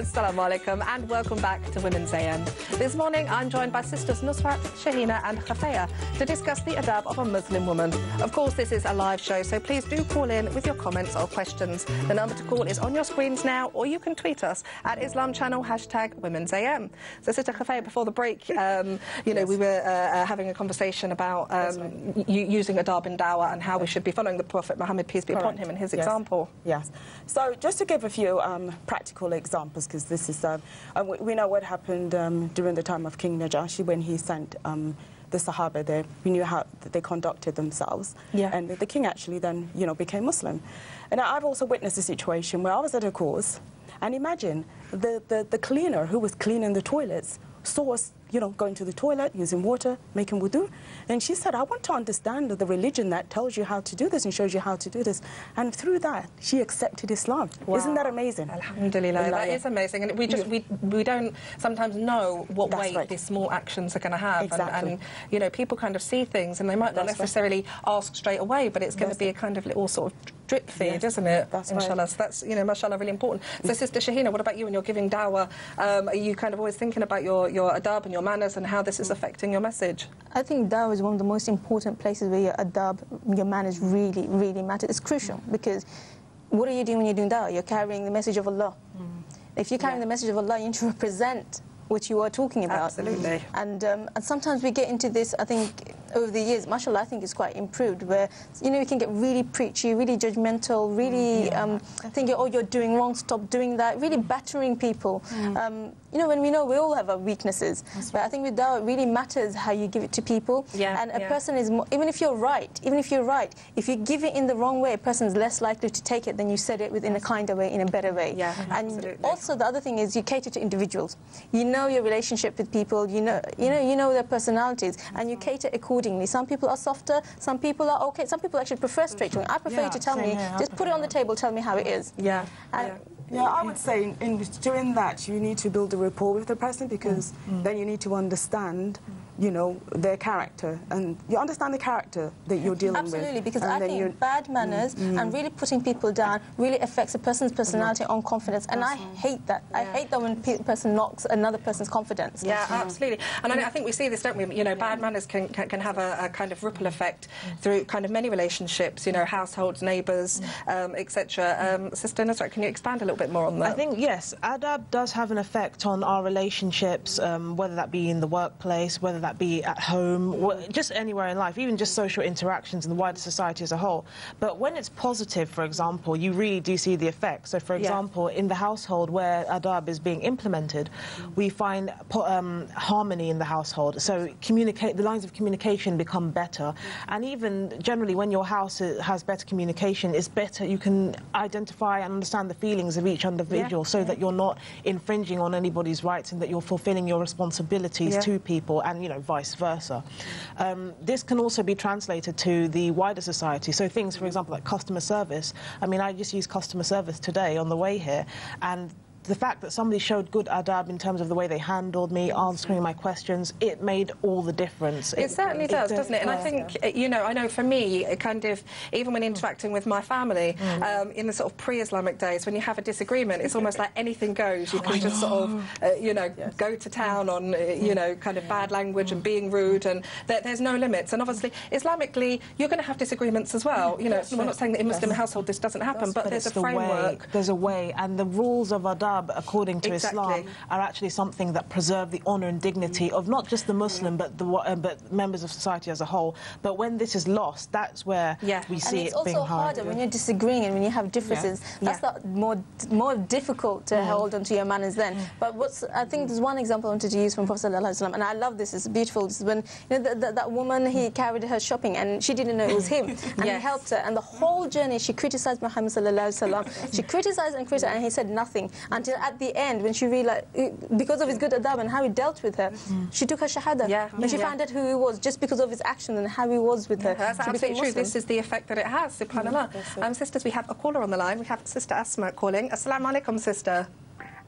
Assalamu alaikum and welcome back to Women's AM. This morning I'm joined by sisters Nusrat, Shahina and Khafayah to discuss the adab of a Muslim woman. Of course this is a live show, so please do call in with your comments or questions. The number to call is on your screens now, or you can tweet us at Islam Channel #Women's AM. So Sister Khafayah, before the break, we were having a conversation about using adab in dawah and how we should be following the Prophet Muhammad, peace be upon him, and his example. Yes. So just to give a few practical examples, because this is we know what happened during the time of King Najashi when he sent the Sahaba there. We knew how they conducted themselves, and the king actually then became Muslim. And I've also witnessed a situation where I was at a course, and imagine the cleaner who was cleaning the toilets saw us going to the toilet, using water, making wudu. And she said, I want to understand the religion that tells you how to do this and shows you how to do this. And through that, she accepted Islam. Wow. Isn't that amazing? Alhamdulillah, that is amazing. And we don't sometimes know what weight these small actions are going to have. Exactly. And people kind of see things and they might not necessarily ask straight away, but it's going to be a kind of little sort of drip feed, isn't it? That's Inshallah. right. So that's, mashallah, really important. So Sister Shahina, what about you when you're giving dawah? Are you kind of always thinking about your adab and your manners and how this is affecting your message? I think dawah is one of the most important places where your adab, your manners really, really matter. It's crucial because what are you doing when you're doing dawah? You're carrying the message of Allah. If you're carrying the message of Allah, you need to represent what you are talking about. Absolutely. And sometimes we get into this, I think, over the years, mashallah, I think it's quite improved, where, we can get really preachy, really judgmental, really thinking, oh, you're doing wrong, stop doing that, really battering people. When we know we all have our weaknesses. But I think with dawah, it really matters how you give it to people. And a person is, even if you're right, if you give it in the wrong way, a person's less likely to take it than you said it within a kinder way, in a better way. And also the other thing is you cater to individuals. You know your relationship with people, you know their personalities, and you cater accordingly. Some people are softer, some people are okay, some people actually prefer straight talking. I prefer you to tell me, just put it on the table, tell me how it is. Yeah, I would say in doing that, you need to build a rapport with the person, because then you need to understand, their character, and you understand the character that you're dealing with. Absolutely, because I think bad manners and really putting people down really affects a person's personality and confidence, and I hate that. I hate that when a person knocks another person's confidence. Yeah, absolutely. And I think we see this, don't we? Bad manners can have a kind of ripple effect through kind of many relationships, households, neighbours, etc. Sister Nusrat, can you expand a little bit more on that? I think, yes, adab does have an effect on our relationships, whether that be in the workplace, whether that be at home, just anywhere in life, even just social interactions in the wider society as a whole. But when it's positive, for example, you really do see the effect. So, for example, in the household where adab is being implemented, we find harmony in the household. So the lines of communication become better. And even generally, when your house has better communication, it's better, you can identify and understand the feelings of each individual, so that you're not infringing on anybody's rights and that you're fulfilling your responsibilities to people, and vice versa. This can also be translated to the wider society. So things, for example, like customer service. I mean, I just used customer service today on the way here, and the fact that somebody showed good adab in terms of the way they handled me, answering my questions, it made all the difference. It certainly does, doesn't it? And I think, I know for me, it kind of, even when interacting with my family, in the sort of pre-Islamic days, when you have a disagreement, it's almost like anything goes. You can just sort of, go to town on, kind of bad language and being rude, and there's no limits. And obviously, Islamically, you're going to have disagreements as well. We're not saying that in Muslim household this doesn't happen, but there's a framework. There's a way, and the rules of adab, according to Islam, are actually something that preserve the honour and dignity of not just the Muslim, but members of society as a whole. But when this is lost, that's where we see it being hard. And it's also harder when you're disagreeing and when you have differences. That's not more difficult to hold onto your manners then. But I think there's one example I wanted to use from Prophet ﷺ, and I love this. It's beautiful. This is when that woman, he carried her shopping and she didn't know it was him, and he helped her. And the whole journey, she criticised Muhammad ﷺ. She criticised and he said nothing. Until at the end, when she realized, because of his good adab and how he dealt with her, she took her shahada. When she found out who he was, just because of his actions and how he was with her. That's absolutely true. This is the effect that it has, subhanAllah. Sisters, we have a caller on the line. We have Sister Asma calling. Assalamu alaikum, sister.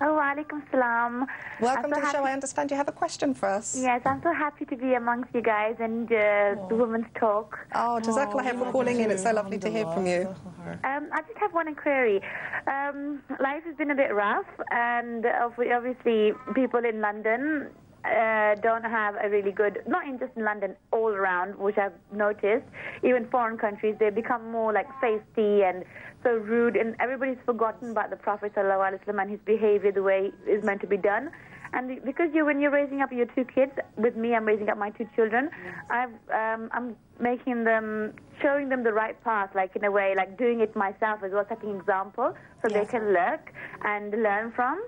Oh, alaikum salam. Welcome to the show. I understand you have a question for us. Yes, I'm so happy to be amongst you guys and the Women's Talk. Oh, Jazakallah for calling in. It's so lovely to hear from you. I just have one inquiry. Life has been a bit rough, and obviously people in London don't have a really good, not in just in London, all around, which I've noticed. Even foreign countries, they become more like feisty and so rude, and everybody's forgotten about the Prophet ﷺ and his behavior the way it is meant to be done. And because when you're raising up your two kids, with me, I'm raising up my two children, I'm making them, showing them the right path, like in a way, like doing it myself as well, setting example so they can look and learn from.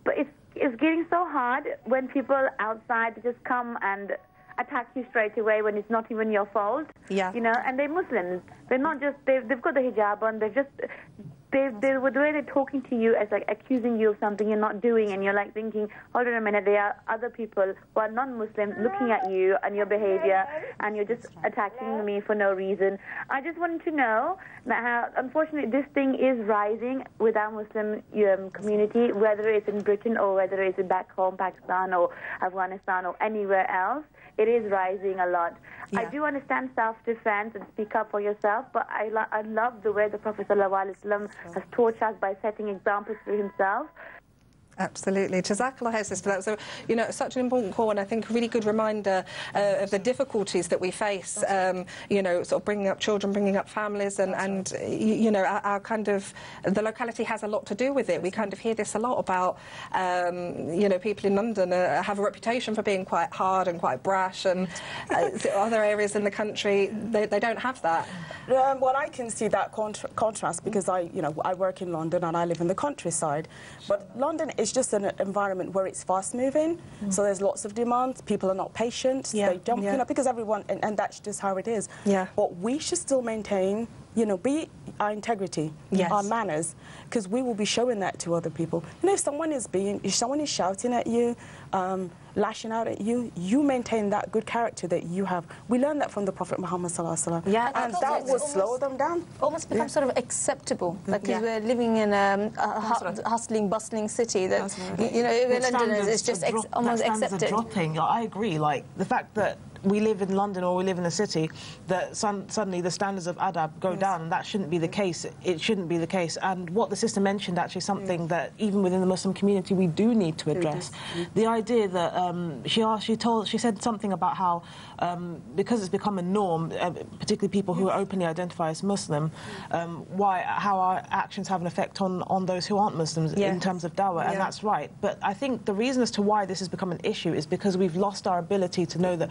But it's getting so hard when people outside just come and attack you straight away when it's not even your fault. Yeah. You know, and they're Muslims. They're not just, they've got the hijab on, the way they're talking to you as like accusing you of something you're not doing, and you're like thinking, hold on a minute, there are other people who are non-Muslims looking at you and your behavior, and you're just attacking me for no reason. I just wanted to know that how, unfortunately, this thing is rising with our Muslim community, whether it's in Britain or whether it's back home, Pakistan or Afghanistan or anywhere else. It is rising a lot. Yeah. I do understand self-defense and speak up for yourself, but I love the way the Prophet ﷺ has taught us by setting examples for himself. Absolutely. Jazakallah sister. That's such an important call, and I think a really good reminder of the difficulties that we face, sort of bringing up children, bringing up families, and our kind of, the locality has a lot to do with it. We kind of hear this a lot about, people in London have a reputation for being quite hard and quite brash, and other areas in the country, they don't have that. Well, I can see that contrast because I work in London and I live in the countryside, but London is just an environment where it's fast-moving, so there's lots of demands. People are not patient. They jump, because everyone, and that's just how it is. Yeah. But we should still maintain, be our integrity, our manners, because we will be showing that to other people. If someone is shouting at you, lashing out at you, you maintain that good character that you have. We learned that from the Prophet Muhammad ﷺ. Yeah, and that will slow them down. Almost become sort of acceptable, because we're living in a hustling, bustling city that, London is just almost accepted. Dropping. I agree. Like the fact that we live in London or we live in a city, that suddenly the standards of adab go down, and that shouldn't be the case. It shouldn't be the case. And what the sister mentioned, actually, something that even within the Muslim community we do need to address. The idea that she said something about how because it's become a norm, particularly people who openly identify as Muslim, how our actions have an effect on those who aren't Muslims in terms of dawah, and that's right. But I think the reason as to why this has become an issue is because we've lost our ability to know that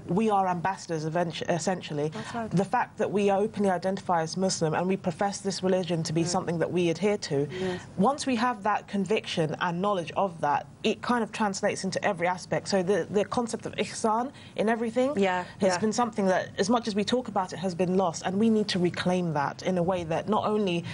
we are ambassadors, essentially. Right. The fact that we openly identify as Muslim and we profess this religion to be something that we adhere to, once we have that conviction and knowledge of that, it kind of translates into every aspect. So the concept of ihsan in everything has been something that, as much as we talk about it, has been lost, and we need to reclaim that in a way that not only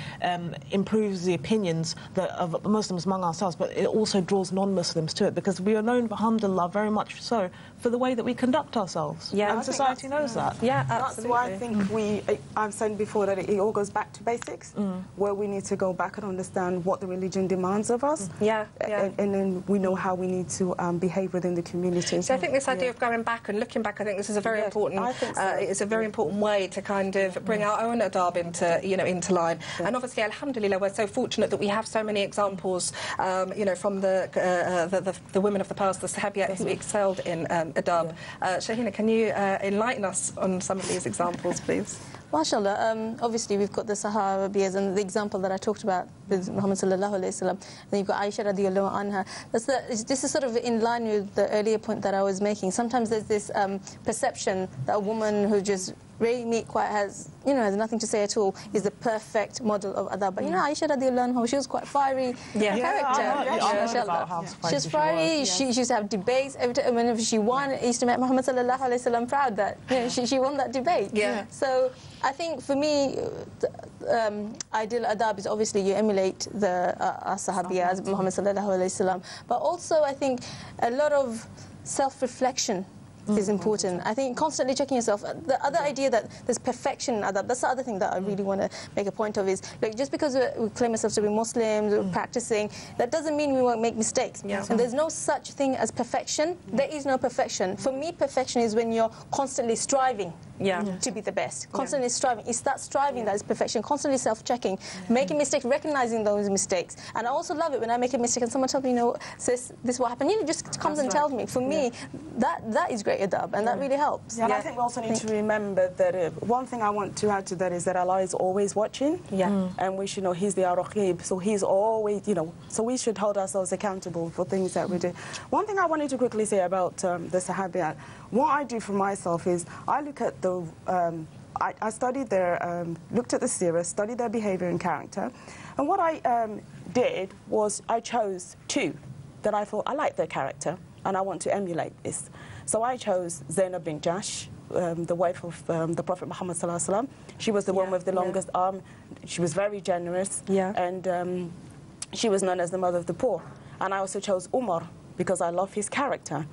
improves the opinions of Muslims among ourselves, but it also draws non-Muslims to it, because we are known, alhamdulillah, very much so, for the way that we conduct ourselves. Yeah, and society knows that. Yeah, absolutely. That's why I think I've said before that it all goes back to basics, where we need to go back and understand what the religion demands of us. And then we know how we need to behave within the community. So I think this idea of going back and looking back, I think this is a very important. I think so. It's a very important way to kind of bring our own adab into line. And obviously, alhamdulillah, we're so fortunate that we have so many examples, from the women of the past, the Sahabiyat who excelled in adab. Shahina, can you enlighten us on some of these examples, please? MashaAllah, obviously we've got the Sahabiyas and the example that I talked about with Muhammad sallallahu alayhi wa sallam. Then you've got Aisha radiallahu anha. This is sort of in line with the earlier point that I was making. Sometimes there's this perception that a woman who just really has nothing to say at all, is the perfect model of adab. But Aisha radiallahu anha, she was quite fiery character. She was fiery. She used to have debates every time. Whenever she won, it used to make Muhammad sallallahu alayhi wa sallam proud that she won that debate. So I think for me, ideal adab is obviously you emulate the Sahabiyas, Muhammad sallallahu alayhi wa sallam. But also I think a lot of self-reflection is important. I think constantly checking yourself. The other idea that there's perfection in adab, that's the other thing that I really want to make a point of is, look, just because we claim ourselves to be Muslims, we're practicing, that doesn't mean we won't make mistakes. And there's no such thing as perfection. There is no perfection. For me, perfection is when you're constantly striving to be the best. Constantly striving. It's that striving that is perfection. Constantly self-checking, making mistakes, recognizing those mistakes. And I also love it when I make a mistake and someone tells me, you know, sis, this is what happened. You know, just comes and tells me. For me, that is great adab, and that really helps. And I think we also need to remember that one thing I want to add to that is that Allah is always watching. And we should know He's the Ar-Raqib, so He's always, you know, so we should hold ourselves accountable for things that we do. One thing I wanted to quickly say about the Sahabiyat, what I do for myself is I look at the, I studied their, looked at the seerah, studied their behaviour and character, and what I did was I chose two that I thought I like their character and I want to emulate this. So I chose Zainab bint Jahsh, the wife of the Prophet Muhammad sallallahu alaihi wasallam. She was the one with the longest arm. She was very generous, and she was known as the mother of the poor. And I also chose Umar because I love his character.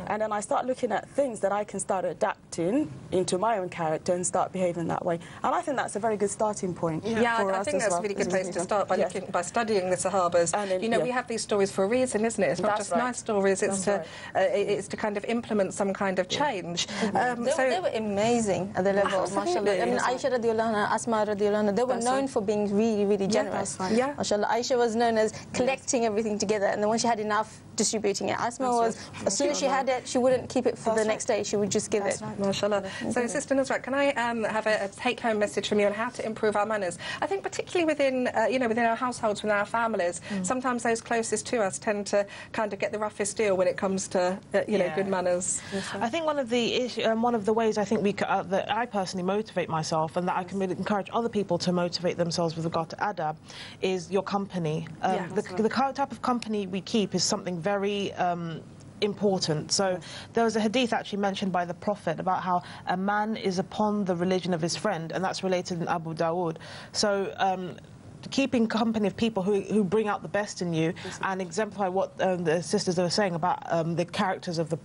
And then I start looking at things that I can start adapting into my own character and start behaving that way. And I think that's a very good starting point. I think that's a really good place to start by studying the Sahabas. Then, you know, we have these stories for a reason, isn't it? It's not just nice stories. It's to kind of implement some kind of change. They were amazing at the level. Mashallah. I mean, Aisha radiallahu anha, Asma radiallahu anha, they were known for being really, really generous. Mashallah. Aisha was known as collecting everything together, and then when she had enough, distributing it. Asma was, as soon as she had it, she wouldn't keep it for the next day. She would just give it. MashaAllah. So, Sister Nusrat, can I have a take-home message from you on how to improve our manners? I think particularly within, you know, within our households, within our families, sometimes those closest to us tend to kind of get the roughest deal when it comes to, you know, good manners. I think one of the ways I think that I personally motivate myself and that I can really encourage other people to motivate themselves with regard to adab is your company. The type of company we keep is something very important. So there was a hadith actually mentioned by the Prophet about how a man is upon the religion of his friend, and that's related in Abu Dawood. So keeping company of people who bring out the best in you and exemplify what the sisters were saying about the characters of the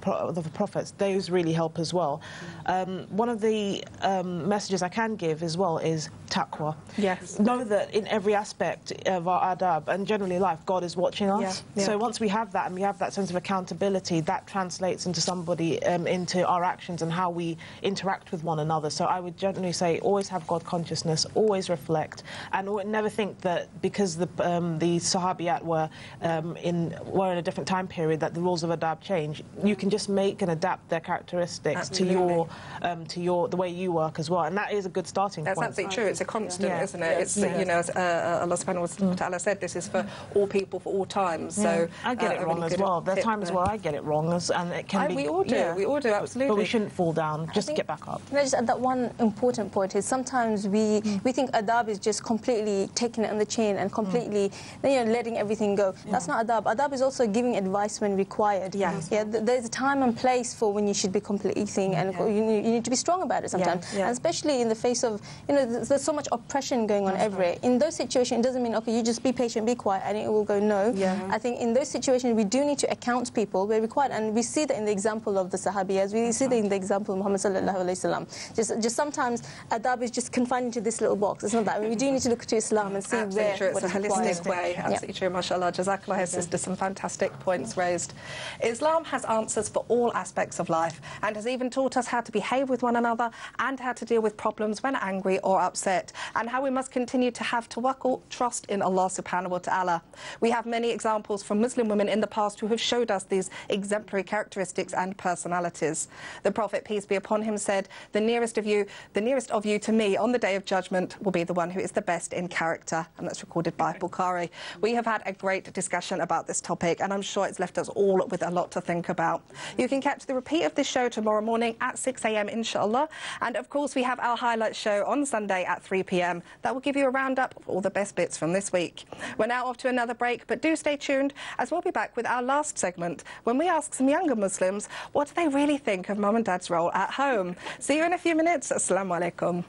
prophets, those really help as well. One of the messages I can give as well is taqwa. Know that in every aspect of our adab and generally life, God is watching us. So once we have that and we have that sense of accountability, that translates into into our actions and how we interact with one another. So I would generally say always have God consciousness, always reflect, and never think that because the Sahabiyat were in a different time period that the rules of adab change. You can just make and adapt their characteristics to the way you work as well, and that is a good starting point. That's absolutely true. It's a constant, isn't it? It's you know, as Allah subhanahu wa ta'ala said, this is for all people, for all times. So I get it wrong as well. There are times where I get it wrong, and it can be. We all do. We all do, absolutely. But we shouldn't fall down. Just get back up. Can I just add that one important point is sometimes we think adab is just completely taking it on the chin and completely, you know, letting everything go. That's not adab. Adab is also giving advice when required. There's a time and place for when you should be completing, and you need to be strong about it sometimes. And especially in the face of, you know, there's so much oppression going on everywhere. In those situations, it doesn't mean, okay, you just be patient, be quiet, and it will go no. I think in those situations, we do need to account people where required, and we see that in the example of the Sahabiyas, we see that in the example of Muhammad sallallahu alaihi wasallam. Just sometimes adab is just confined to this little box. It's not that. I mean, we do need to look to Islam and see absolutely true. It's a holistic way. Absolutely true. MashaAllah. Jazakallah, sister. Some fantastic points raised. Islam has answers for all aspects of life and has even taught us how to behave with one another and how to deal with problems when angry or upset, and how we must continue to have tawakkul, trust in Allah subhanahu wa ta'ala. We have many examples from Muslim women in the past who have showed us these exemplary characteristics and personalities. The Prophet, peace be upon him, said, the nearest of you to me on the day of judgment will be the one who is the best in character. And that's recorded by Bukhari. We have had a great discussion about this topic, and I'm sure it's left us all with a lot to think about. You can catch the repeat of this show tomorrow morning at 6 a.m. inshallah, and of course we have our highlight show on Sunday at 3 p.m. that will give you a roundup of all the best bits from this week. We're now off to another break, but do stay tuned as we'll be back with our last segment when we ask some younger Muslims what do they really think of mum and dad's role at home. See you in a few minutes. Assalamu alaikum.